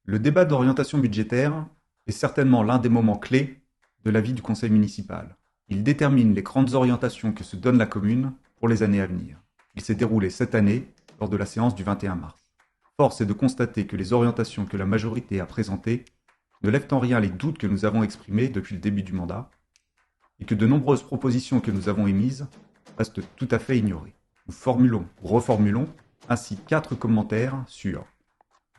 Le débat d'orientation budgétaire est certainement l'un des moments clés de la vie du conseil municipal. Il détermine les grandes orientations que se donne la commune pour les années à venir. Il s'est déroulé cette année lors de la séance du 21 mars. Force est de constater que les orientations que la majorité a présentées ne lèvent en rien les doutes que nous avons exprimés depuis le début du mandat et que de nombreuses propositions que nous avons émises restent tout à fait ignorées. Nous formulons ou reformulons ainsi 4 commentaires sur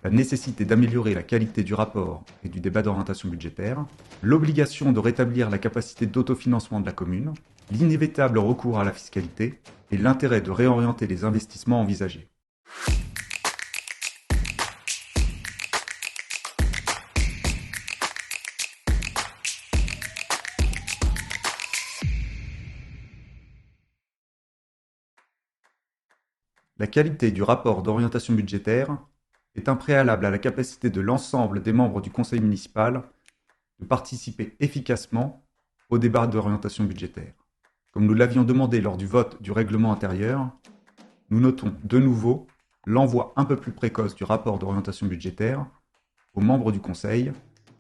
la nécessité d'améliorer la qualité du rapport et du débat d'orientation budgétaire, l'obligation de rétablir la capacité d'autofinancement de la commune, l'inévitable recours à la fiscalité et l'intérêt de réorienter les investissements envisagés. La qualité du rapport d'orientation budgétaire est un préalable à la capacité de l'ensemble des membres du conseil municipal de participer efficacement au débat d'orientation budgétaire. Comme nous l'avions demandé lors du vote du règlement intérieur, nous notons de nouveau l'envoi un peu plus précoce du rapport d'orientation budgétaire aux membres du conseil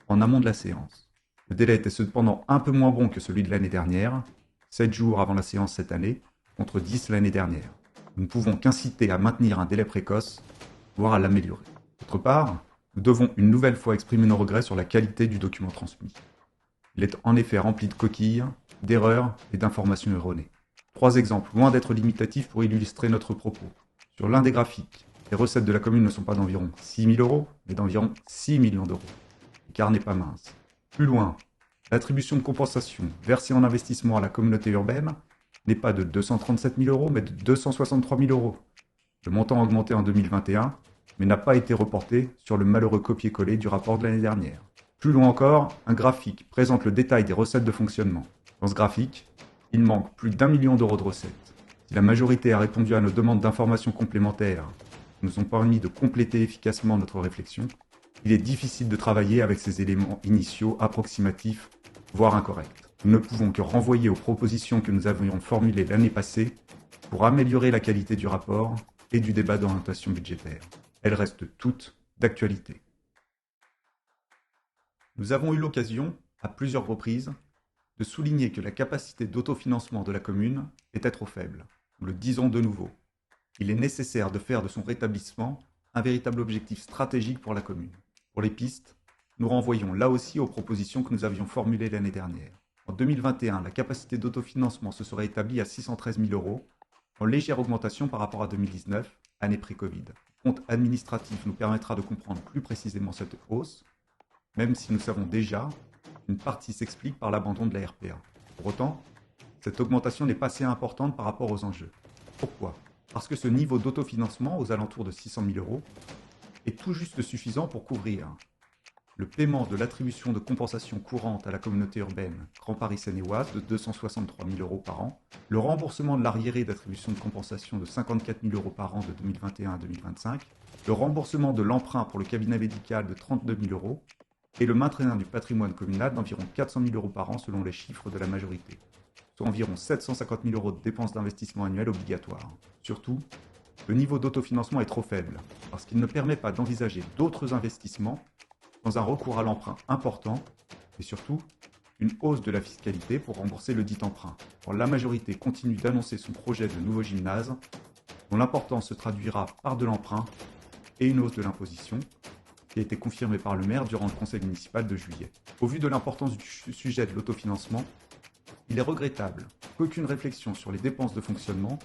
en amont de la séance. Le délai était cependant un peu moins bon que celui de l'année dernière, 7 jours avant la séance cette année, contre 10 l'année dernière. Nous ne pouvons qu'inciter à maintenir un délai précoce, voire à l'améliorer. D'autre part, nous devons une nouvelle fois exprimer nos regrets sur la qualité du document transmis. Il est en effet rempli de coquilles, d'erreurs et d'informations erronées. 3 exemples, loin d'être limitatifs pour illustrer notre propos. Sur l'un des graphiques, les recettes de la commune ne sont pas d'environ 6 000 euros, mais d'environ 6 millions d'euros. L'écart n'est pas mince. Plus loin, l'attribution de compensation versée en investissement à la communauté urbaine n'est pas de 237 000 euros, mais de 263 000 euros. Le montant a augmenté en 2021, mais n'a pas été reporté sur le malheureux copier-coller du rapport de l'année dernière. Plus loin encore, un graphique présente le détail des recettes de fonctionnement. Dans ce graphique, il manque plus d'1 million d'euros de recettes. Si la majorité a répondu à nos demandes d'informations complémentaires, qui nous ont permis de compléter efficacement notre réflexion, il est difficile de travailler avec ces éléments initiaux approximatifs, voire incorrects. Nous ne pouvons que renvoyer aux propositions que nous avions formulées l'année passée pour améliorer la qualité du rapport et du débat d'orientation budgétaire. Elles restent toutes d'actualité. Nous avons eu l'occasion, à plusieurs reprises, de souligner que la capacité d'autofinancement de la commune était trop faible. Nous le disons de nouveau. Il est nécessaire de faire de son rétablissement un véritable objectif stratégique pour la commune. Pour les pistes, nous renvoyons là aussi aux propositions que nous avions formulées l'année dernière. En 2021, la capacité d'autofinancement se serait établie à 613 000 euros, en légère augmentation par rapport à 2019, année pré-Covid. Le compte administratif nous permettra de comprendre plus précisément cette hausse, même si nous savons déjà qu'une partie s'explique par l'abandon de la RPA. Pour autant, cette augmentation n'est pas assez importante par rapport aux enjeux. Pourquoi ? Parce que ce niveau d'autofinancement, aux alentours de 600 000 euros, est tout juste suffisant pour couvrir le paiement de l'attribution de compensation courante à la communauté urbaine Grand Paris Seine-et-Oise de 263 000 euros par an, le remboursement de l'arriéré d'attribution de compensation de 54 000 euros par an de 2021 à 2025, le remboursement de l'emprunt pour le cabinet médical de 32 000 euros et le maintien du patrimoine communal d'environ 400 000 euros par an selon les chiffres de la majorité, soit environ 750 000 euros de dépenses d'investissement annuelles obligatoires. Surtout, le niveau d'autofinancement est trop faible, parce qu'il ne permet pas d'envisager d'autres investissements sans un recours à l'emprunt important, et surtout, une hausse de la fiscalité pour rembourser le dit emprunt. Or, la majorité continue d'annoncer son projet de nouveau gymnase, dont l'importance se traduira par de l'emprunt et une hausse de l'imposition, qui a été confirmée par le maire durant le conseil municipal de juillet. Au vu de l'importance du sujet de l'autofinancement, il est regrettable qu'aucune réflexion sur les dépenses de fonctionnement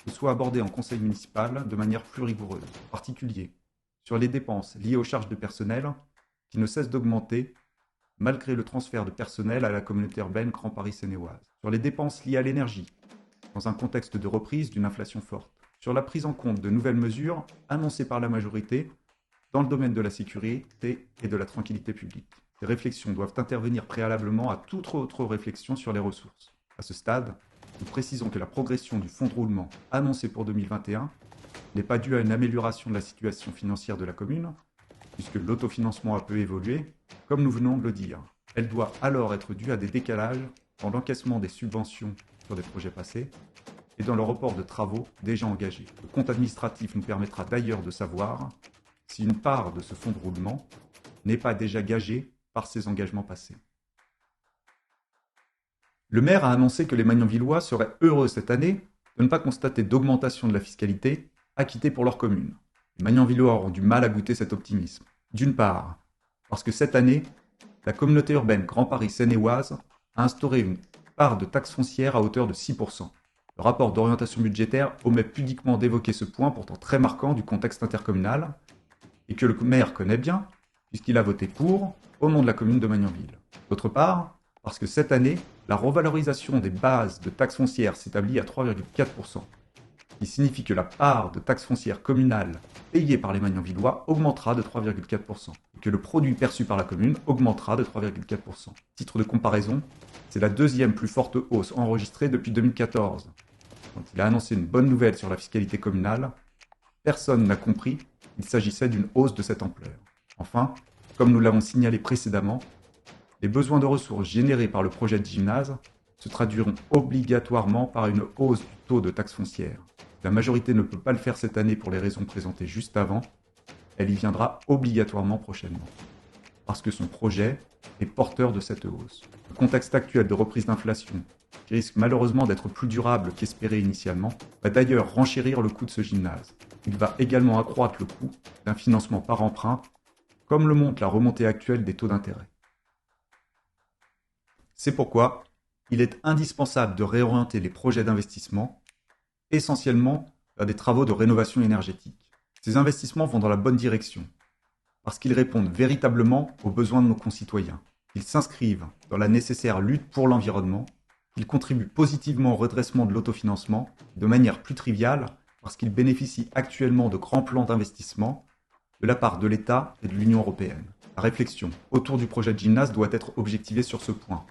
ne soit abordée en conseil municipal de manière plus rigoureuse, en particulier sur les dépenses liées aux charges de personnel qui ne cessent d'augmenter malgré le transfert de personnel à la communauté urbaine Grand Paris Seine-et-Oise, sur les dépenses liées à l'énergie, dans un contexte de reprise d'une inflation forte, sur la prise en compte de nouvelles mesures annoncées par la majorité dans le domaine de la sécurité et de la tranquillité publique. Ces réflexions doivent intervenir préalablement à toute autre réflexion sur les ressources. À ce stade, nous précisons que la progression du fonds de roulement annoncé pour 2021 n'est pas due à une amélioration de la situation financière de la commune, puisque l'autofinancement a peu évolué, comme nous venons de le dire. Elle doit alors être due à des décalages dans l'encaissement des subventions sur des projets passés et dans le report de travaux déjà engagés. Le compte administratif nous permettra d'ailleurs de savoir si une part de ce fonds de roulement n'est pas déjà gagé par ses engagements passés. Le maire a annoncé que les Magnanvillois seraient heureux cette année de ne pas constater d'augmentation de la fiscalité acquittée pour leur commune. Les Magnanvillois auront du mal à goûter cet optimisme. D'une part, parce que cette année, la communauté urbaine Grand Paris Seine-et-Oise a instauré une part de taxe foncière à hauteur de 6%. Le rapport d'orientation budgétaire omet pudiquement d'évoquer ce point pourtant très marquant du contexte intercommunal et que le maire connaît bien puisqu'il a voté pour au nom de la commune de Magnanville. D'autre part, parce que cette année, la revalorisation des bases de taxes foncières s'établit à 3,4%, ce qui signifie que la part de taxes foncières communales payée par les Magnanvillois augmentera de 3,4% et que le produit perçu par la commune augmentera de 3,4%. Titre de comparaison, c'est la deuxième plus forte hausse enregistrée depuis 2014. Quand il a annoncé une bonne nouvelle sur la fiscalité communale, personne n'a compris qu'il s'agissait d'une hausse de cette ampleur. Enfin, comme nous l'avons signalé précédemment, les besoins de ressources générés par le projet de gymnase se traduiront obligatoirement par une hausse du taux de taxe foncière. La majorité ne peut pas le faire cette année pour les raisons présentées juste avant, elle y viendra obligatoirement prochainement, parce que son projet est porteur de cette hausse. Le contexte actuel de reprise d'inflation, qui risque malheureusement d'être plus durable qu'espéré initialement, va d'ailleurs renchérir le coût de ce gymnase. Il va également accroître le coût d'un financement par emprunt, comme le montre la remontée actuelle des taux d'intérêt. C'est pourquoi il est indispensable de réorienter les projets d'investissement essentiellement vers des travaux de rénovation énergétique. Ces investissements vont dans la bonne direction, parce qu'ils répondent véritablement aux besoins de nos concitoyens. Ils s'inscrivent dans la nécessaire lutte pour l'environnement, ils contribuent positivement au redressement de l'autofinancement, de manière plus triviale, parce qu'ils bénéficient actuellement de grands plans d'investissement de la part de l'État et de l'Union européenne. La réflexion autour du projet de gymnase doit être objectivée sur ce point.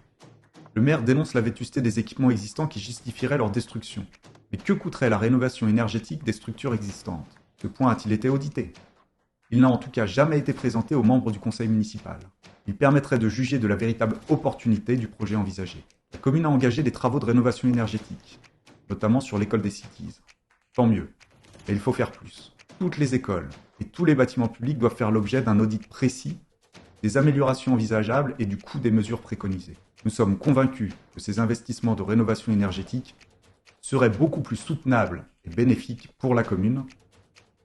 Le maire dénonce la vétusté des équipements existants qui justifieraient leur destruction. Mais que coûterait la rénovation énergétique des structures existantes? Ce point a-t-il été audité? Il n'a en tout cas jamais été présenté aux membres du conseil municipal. Il permettrait de juger de la véritable opportunité du projet envisagé. La commune a engagé des travaux de rénovation énergétique, notamment sur l'école des Cities. Tant mieux, mais il faut faire plus. Toutes les écoles et tous les bâtiments publics doivent faire l'objet d'un audit précis des améliorations envisageables et du coût des mesures préconisées. Nous sommes convaincus que ces investissements de rénovation énergétique seraient beaucoup plus soutenables et bénéfiques pour la commune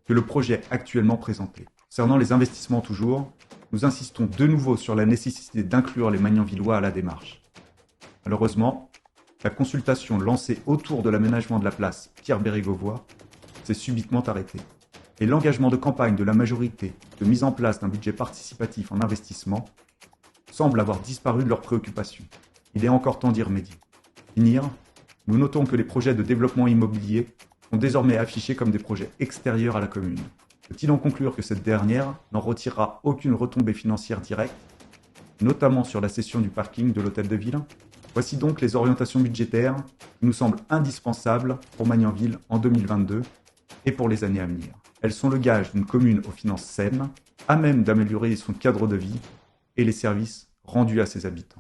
que le projet actuellement présenté. Concernant les investissements toujours, nous insistons de nouveau sur la nécessité d'inclure les Magnanvillois à la démarche. Malheureusement, la consultation lancée autour de l'aménagement de la place Pierre-Bérégovoy s'est subitement arrêtée. Et l'engagement de campagne de la majorité de mise en place d'un budget participatif en investissement semble avoir disparu de leurs préoccupations. Il est encore temps d'y remédier. Finir, nous notons que les projets de développement immobilier sont désormais affichés comme des projets extérieurs à la commune. Peut-il en conclure que cette dernière n'en retirera aucune retombée financière directe, notamment sur la cession du parking de l'hôtel de ville? Voici donc les orientations budgétaires qui nous semblent indispensables pour Magnanville en 2022 et pour les années à venir. Elles sont le gage d'une commune aux finances saines, à même d'améliorer son cadre de vie et les services rendus à ses habitants.